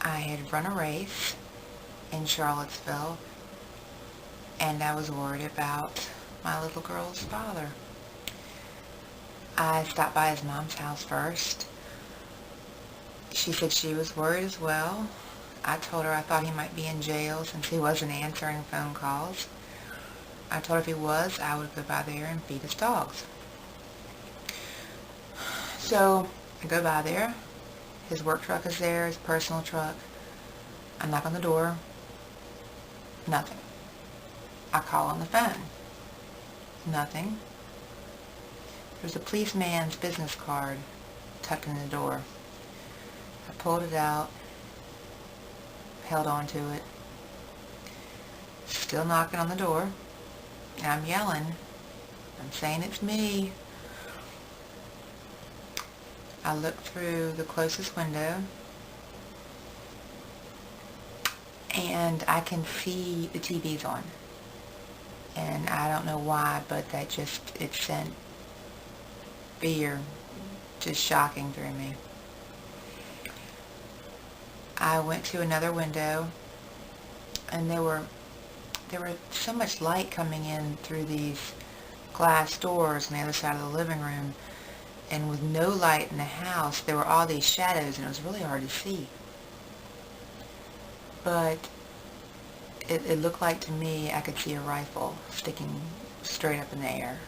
I had run a race in Charlottesville, and I was worried about my little girl's father. I stopped by his mom's house first. She said she was worried as well. I told her I thought he might be in jail since he wasn't answering phone calls. I told her if he was, I would go by there and feed his dogs. So I go by there. His work truck is there, his personal truck. I knock on the door. Nothing. I call on the phone. Nothing. There's a policeman's business card tucked in the door. I pulled it out, held on to it, still knocking on the door, and I'm yelling. I'm saying it's me. I look through the closest window, and I can see the TV's on. And I don't know why, but it sent fear just shocking through me. I went to another window, and there were so much light coming in through these glass doors on the other side of the living room, and with no light in the house, there were all these shadows, and it was really hard to see. But it looked like to me I could see a rifle sticking straight up in the air.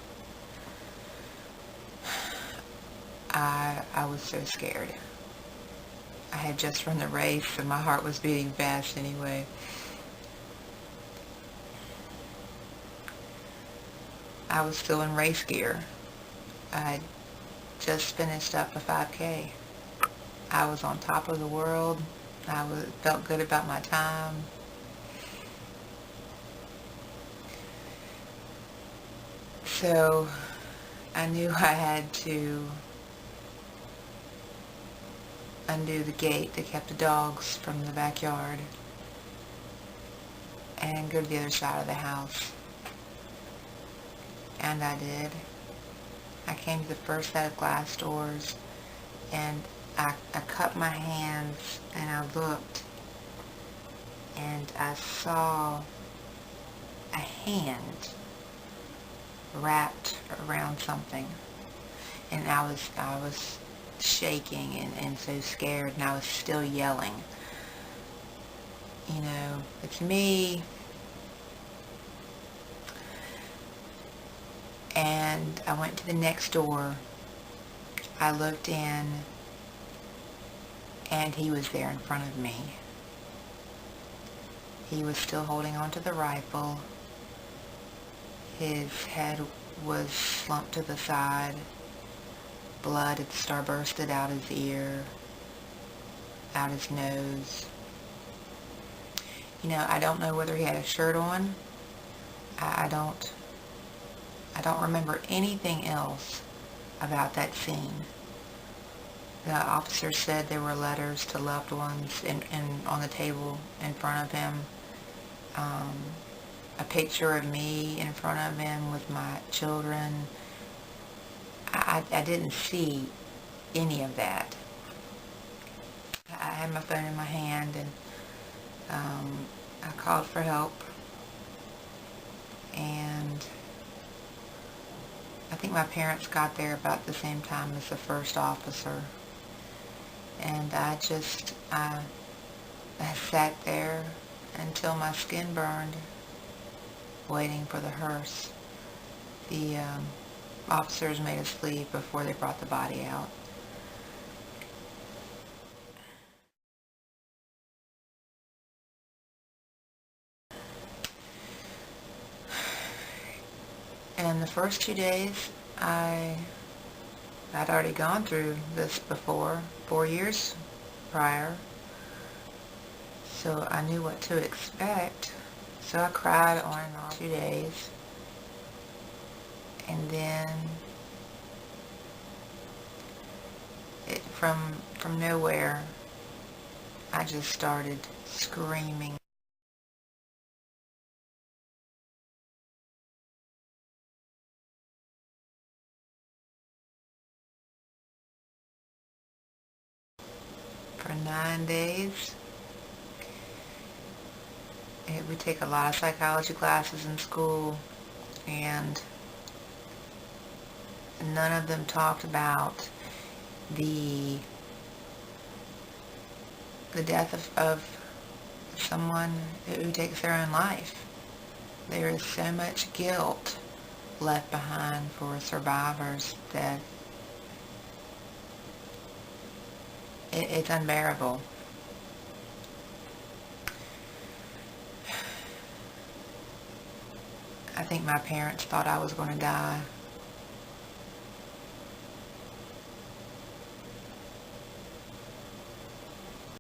I was so scared. I had just run the race, and my heart was beating fast anyway. I was still in race gear. I had just finished up a 5K. I was on top of the world. Felt good about my time. So I knew I had to undo the gate that kept the dogs from the backyard and go to the other side of the house. And I did. I came to the first set of glass doors, and I cut my hands, and I looked, and I saw a hand wrapped around something, and I was shaking and so scared, and I was still yelling. You know, it's me. And I went to the next door. I looked in, and he was there in front of me. He was still holding onto the rifle. His head was slumped to the side. Blood had starbursted out his ear, out his nose. You know, I don't know whether he had a shirt on. I don't remember anything else about that scene. The officer said there were letters to loved ones on the table in front of him. A picture of me in front of him with my children. I didn't see any of that. I had my phone in my hand, and I called for help, and I think my parents got there about the same time as the first officer. And I sat there until my skin burned, waiting for the hearse. The officers made us leave before they brought the body out. And the first 2 days, I'd already gone through this before, 4 years prior, so I knew what to expect. So I cried on and off 2 days, and then from nowhere, I just started screaming. For 9 days, We take a lot of psychology classes in school, and none of them talked about the death of someone who takes their own life. There is so much guilt left behind for survivors that it's unbearable. I think my parents thought I was going to die